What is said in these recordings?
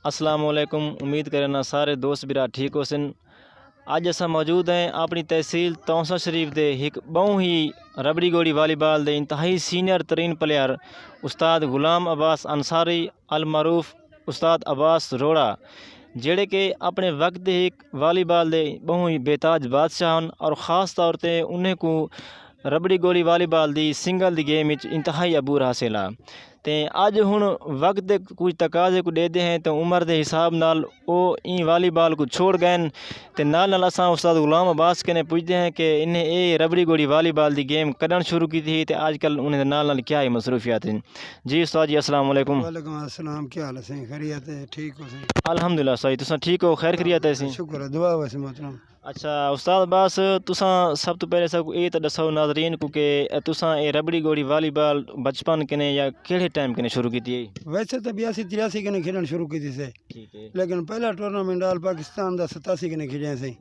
अस्सलाम वालेकुम। उम्मीद करना सारे दोस्त बिरा ठीक हो सन। अज अस मौजूद हैं अपनी तहसील तौंसा शरीफ के एक बहु ही रबड़ी गोड़ी वालीबाल के इंतहाई सीनियर तरीन प्लेयर उस्ताद गुलाम अब्बास अंसारी अल मरूफ उस्ताद अब्बास रोड़ा जेड़े के अपने वक्त दे एक वालीबाल के बहु ही बेताज बादशाह हैं और ख़ास तौर पर उन्हें को रबड़ी गोली वालीबाल की सिंगल दी गेम इंतहाई अबूर हासिल आ ते अज हुण वक्त दे कुछ तकाजे को देते हैं तो उम्र के हिसाब नाल वो ई वालीबाल को छोड़ गए ते नाल असां उस्ताद गुलाम अब्बास कने पूछते हैं कि इन्हें ये रबड़ी गोड़ी वालीबाल की गेम कदन शुरू की थी ते आजकल उन्हें नाल क्या ही मसरूफियात हैं। जी उस्ताद जी अस्सलाम वालेकुम। वालेकुम अस्सलाम, क्या हाल है सही? खैरियत है? ठीक हो सही? अल्हम्दुलिल्लाह सही, तुसां ठीक हो? खैर खैरियत है सी? शुक्र है, दुआ वैसे मोहतरम। अच्छा उस्ताद अब्बास, तुसां सब तो पहले सब ये तो दसो नाजरीन को कि तुसां ये रबड़ी गोड़ी वालीबाल बचपन कने या केड़े टाइम कने शुरू की थी? वैसे तो 82-83 कने खेलना शुरू की थी से, ठीक है। लेकिन पहला टूर्नामेंट आल पाकिस्तान का 87 कने खेलिया सही।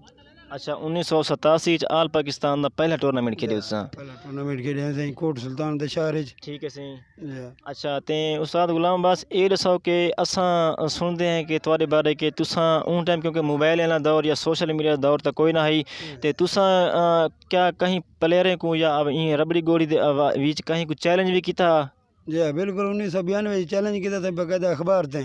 अच्छा 1987 आल पाकिस्तान का पहला टूर्नामेंट खेले तुसां? पहला टूर्नामेंट खेलिया सही कोट सुल्तान दे शहर च। ठीक है सही। अच्छा ते उस्ताद गुलाम अब्बास ये दसो कि असां सुनते हैं कि थोड़े बारे कि तुसां उन टाइम क्योंकि मोबाइल वाला दौर या सोशल मीडिया दौर तो कोई ना ही ते तुसां क्या कहीं प्लेयरें को या ये रबड़ी गोड़ी दे बीच कहीं कुछ चैलेंज भी किया? जी बिल्कुल, 1992 चैलेंज किया था बकायदा अखबार थे।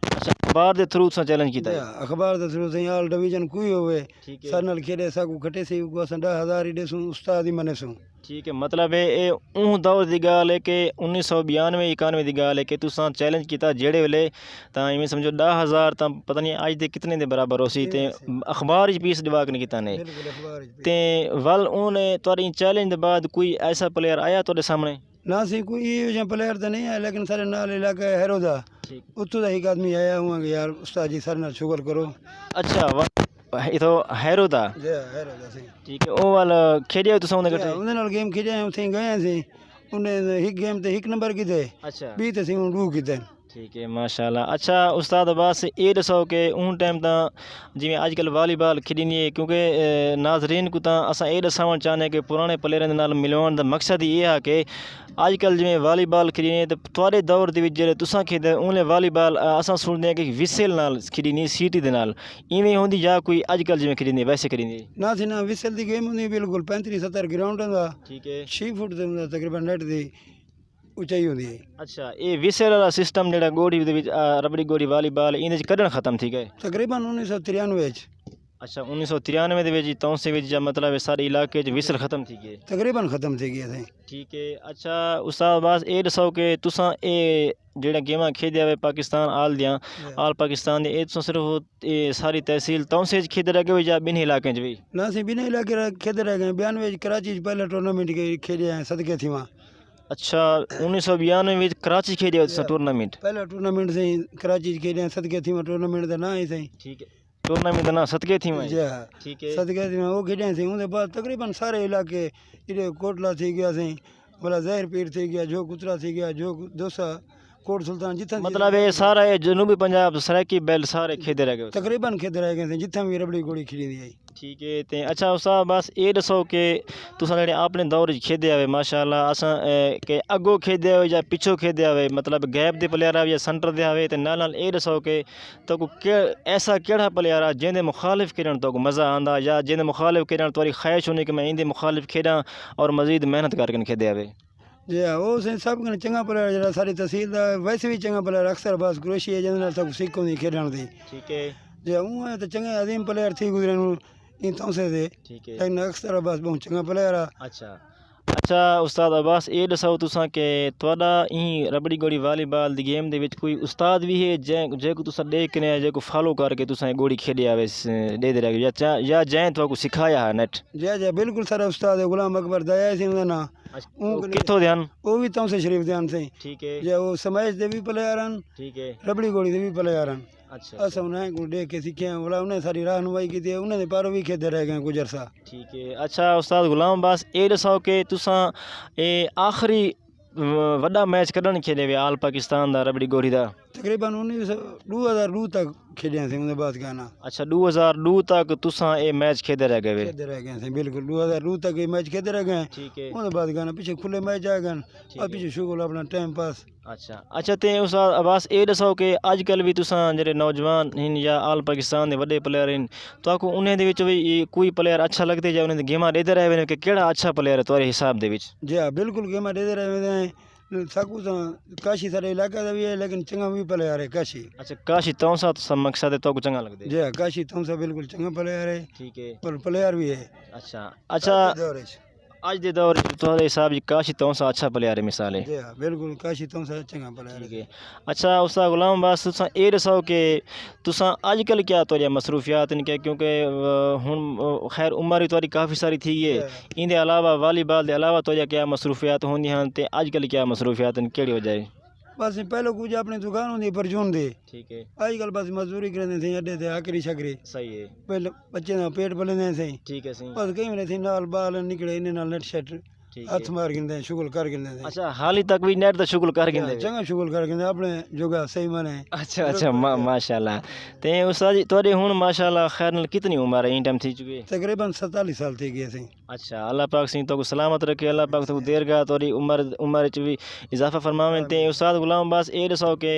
अच्छा अखबार के थ्रू तुसां चैलेंज किया? अखबार के थ्रू सही आल डिवीजन कोई होवे ठीक है। सर नाल खेले साकू खटे से को असां 10,000 ही देसूं उस्ताद ही मने सूं। ठीक है, मतलब ये उह दौर की गाल है कि 1992-91 की गाल है कि तुसां चैलेंज किया जेड़े वेले तां इवें समझो 10,000 तां पता नहीं अज दे कितने दे बराबर हो सी ते अखबार च पीस दिवा के नहीं किता ने ते वल उन्हें तुहारी चैलेंज के बाद कोई ऐसा प्लेयर आया तुहाडे सामने? ना सी कोई ये प्लेयर तो नहीं है, लेकिन सारे नाल इलाका हैरोदा उत्तों का एक आदमी आया हुआ कि यार उस्ताद जी सर नाल शुगर करो। अच्छा ये तो हैरो था? हैरोदा सही। ठीक है, ओ वाल खेडिया तुसां उहदे कट्ठे? उहदे नाल गेम खेडिया उथे गए सी, उन्हें एक गेम ते एक नंबर कीते। अच्छा बी ते सी डू कीते। ठीक है माशाल्लाह। अच्छा उस्ताद अब्बास ये दसो कि उन टाइम तां जिवें अजकल वालीबाल खेडनी है क्योंकि नाजरीन को तां असां ये दसावण चाहने कि पुराने प्लेयरां दे नाल मिलवाउण दा मकसद ये है कि अजकल जिवें वालीबाल खेडनी तो थोड़े दौर दे विच जेह्ड़े तुसां खेडे उन्हें वालीबाल असां सुनदे हैं कि विसल नाल खेडनी सीटी दे नाल इवें होंदी या कोई अजकल जिवें खेडनी वैसे खेडनी? ना सी ना विसल दी गेम होंदी बिल्कुल 35-70 ग्राउंड दा। ठीक है। 6 फुट दे तकरीबन नेट दी ऊंचाई होंदी है। अच्छा ये विसल वाला सिस्टम जेड़ा गोड़ी दे विच रबड़ी गोड़ी वालीबाल इहदे च कदन खत्म थी गए? तकरीबन 1993 च। अच्छा 1993 दे विच तौंसे विच मतलब सारे इलाके च विसल खत्म थी गए? तकरीबन खत्म थी गया थे। ठीक है। अच्छा उस्ताद अब्बास ये दसो कि तुसां ये जेड़ा गेमां खेदिया वे पाकिस्तान आल दियां आल पाकिस्तान दे तुसां सिर्फ ये सारी तहसील तौंसे च खेदे रह गए या बिन इलाके च भी? ना सी बिन इलाके खेदे रह गए। 92 कराची च पहला टूर्नामेंट खेलिया है सदके थी वहाँ। अच्छा 1992 में कराची खेलिया तुसां टूर्नामेंट? पहला टूर्नामेंट से कराची खेलिया सदके थी वहाँ टूर्नामेंट का ना ही सही। ठीक है, टूर्नामेंट का ना सदके थी वहाँ? ठीक है, सदके थी वहाँ वो खेलिया सी। उनके बाद तकरीबन सारे इलाके इधर कोटला थी गया सही, बोला जहर पीर थी गया, जो कुतरा थी गया, जो दोसा कोट सुल्तान जितना मतलब ये सारा ये जनूबी पंजाब सराकी बेल्ट सारे खेदे रह गए तकरीबन खेदे रह गए जितना भी रबड़ी गोड़ी खिली दी आई। ठीक है। ते अच्छा उस्ताद बस ये दसो कि तुसां जेह्ड़े अपने दौर च खेदे आवे माशाल्लाह असां के अग्गों खेदे आवे या पिछों खेदे आवे मतलब गैप दे प्लेयर आवे या सेंटर दे आवे ते नाल नाल ये दसो कि तो ऐसा केड़ा प्लेयर आ जिंदे मुखालिफ खेलण तो मज़ा आंदा या जिंदे मुखालिफ खेलण तुहारी ख्वाहिश होनी कि मैं इंदे मुखालिफ खेडां और मज़ीद मेहनत करके खेदे आवे? जी हाँ वो सब कने चंगा प्लेयर जरा सारी तहसील दा वैसे भी चंगा प्लेयर अक्सर बस कुरैशी है जिंदे नाल सब सीख होंदी खेलण दी। ठीक है जी उह तो चंगे अजीम प्लेयर थी गुजरे इन तौसे दे। ठीक है, लेकिन अक्सर बस बहुत चंगा प्लेयर आ। अच्छा उस्ताद अब्बास ये दसो तुसां कि तुहाडा ई रबड़ी गोड़ी वालीबाल दी गेम दे विच कोई उस्ताद भी है जे को तुसां देख के जे को फॉलो करके तुसां गोड़ी खेडे आवे दे रह गए या जै तुहाको सिखाया है नेट? जी बिल्कुल सारा उस्ताद है गुलाम अकबर दया सी उनका ना। किथों ध्यान? वो भी तौसे शरीफ ध्यान से। ठीक है, जे वो समाज दे भी प्लेयर हैं। ठीक है, रबड़ी गोड़ी दे भी प्लेयर हैं। अच्छा अस उन्हें को देख के सीखे बोला उन्हें सारी रहनुमाई की थी उन्हें पारो भी खेदे रह गए गुजर सा। ठीक है। अच्छा उस्ताद गुलाम अब्बास ये दसो कि तुसां ये आखिरी वड्डा मैच कदन खेले वे आल पाकिस्तान दा रबड़ी गोड़ी दा? तकरीबन 2002 तक खेलिया सी उन्हें बात कहना। अच्छा 2002 तक तुसा ये मैच खेदे रह गए वे? खेलते रह गए थे बिल्कुल 2002 तक ये मैच खेलते रह गए। ठीक है। उन्हें बात कहना पीछे खुले मैच आ गए और पीछे शुगल अपना टाइम पास। अच्छा अच्छा ते उस अब्बास ये दसो कि अजकल भी तुसा जेह्ड़े नौजवान हिन या आल पाकिस्तान दे वड्डे प्लेयर हिन तुहाको उन्हें दे विच भी कोई प्लेयर अच्छा लगदे जां उन्हें दी गेमां देदे रहे ने कि केड़ा अच्छा प्लेयर है तुहारे हिसाब दे विच? जी हाँ बिल्कुल गेम देते रहे हैं सकू तो काशी सारे इलाका का भी है लेकिन चंगा भी प्लेयर है काशी। अच्छा काशी तौसा तो मकसद है तुहाको चंगा लगदे? जी हाँ काशी तुमसे बिल्कुल चंगा प्लेयर है। ठीक है। और प्लेयर भी है। अच्छा अच्छा आज दे दौर तुहारे हिसाब काशी तौसा अच्छा प्लेयर है मिसाल है? जी हाँ बिल्कुल काशी तुमसे चंगा प्लेयर ठीक है। अच्छा उस्ताद गुलाम अब्बास तुसा ये दसो कि तुसा अजकल क्या तुहाड़ियां मसरूफियात न क्योंकि हुन खैर उम्र भी तुहाड़ी काफ़ी सारी थी है इंदे अलावा वॉलीबॉल दे अलावा तुहाड़ियां क्या मसरूफियात होंदियां ते अजकल क्या मसरूफियात न केड़ी वजह है? बस पहले कुछ अपनी दुकान होंगी परचून दे। ठीक है। आजकल बस मजदूरी करते थे अड्डे थे आकरी शकरी। सही है। पहले बच्चे का पेट पलने थे। ठीक है सही। बस कहीं मिले थे नाल बाल निकले इन्हें नाल नेट शेट हथ मार गिनते शुगल कर गिनते थे। अच्छा हाली तक भी नेट तो शुगल कर गिनते चंगा शुगल कर गिनते अपने जोगा सही माने। अच्छा अच्छा माशाल्लाह ते उस्ताद जी तुहाडी हुन माशाल्लाह खैर नाल कितनी उम्र है इन टाइम थी चुकी? तकरीबन 47 साल थी गए थे। अच्छा अल्लाह पाक सिंह तो सलामत रखे अल्लाह पाक तो देर गा तोरी उम्र च भी इजाफा फरमावे ते उस्ताद गुलाम अब्बास ए दसो कि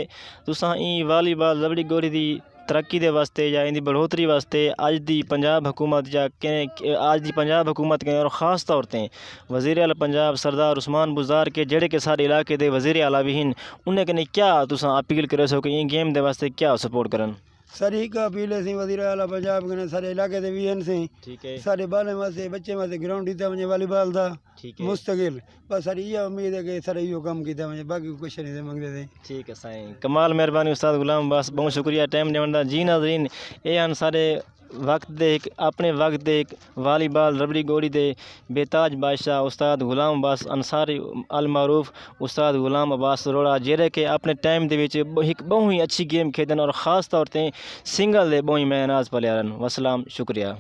तुसां ई वॉलीबॉल रबड़ी गोड़ी दी तरक्की दे वास्ते या इंदी बढ़ोतरी वास्ते अज दी पंजाब हुकूमत या अज दी पंजाब हुकूमत के और ख़ास तौर ते वज़ीर आला पंजाब सरदार उस्मान बुज़दार के जेड़े के सारे इलाके दे वज़ीर आला भी हिन उन्हें कने क्या तुसां अपील करे सो कि इन गेम दे वास्ते क्या सपोर्ट करन? सारी एक अपील है सी वज़ीर आला पंजाब के सारे इलाके दे भी हैं सी। ठीक है। सारे बालें वास्ते बच्चे वास्ते ग्राउंड दिता वने वॉलीबॉल दा। ठीक है। मुस्तकिल बस सारी ये उम्मीद है कि सारे यो काम कीता वने बाकी कुछ नहीं मंगदे थे। ठीक है साईं कमाल मेहरबानी उस्ताद गुलाम अब्बास बहुत शुक्रिया टाइम देने दा। जी नाज़रीन ये हन सारे वक्त दे एक अपने वक्त दे एक वॉलीबॉल रबड़ी गोड़ी दे बेताज बादशाह उस्ताद गुलाम अब्बास अंसारी अल मारूफ उस्ताद गुलाम अब्बास रोड़ा जेरे के अपने टाइम दे विच एक बहुत ही अच्छी गेम खेदन और ख़ास तौर ते सिंगल दे बहुत ही मैनाज प्लेयर वसलाम शुक्रिया।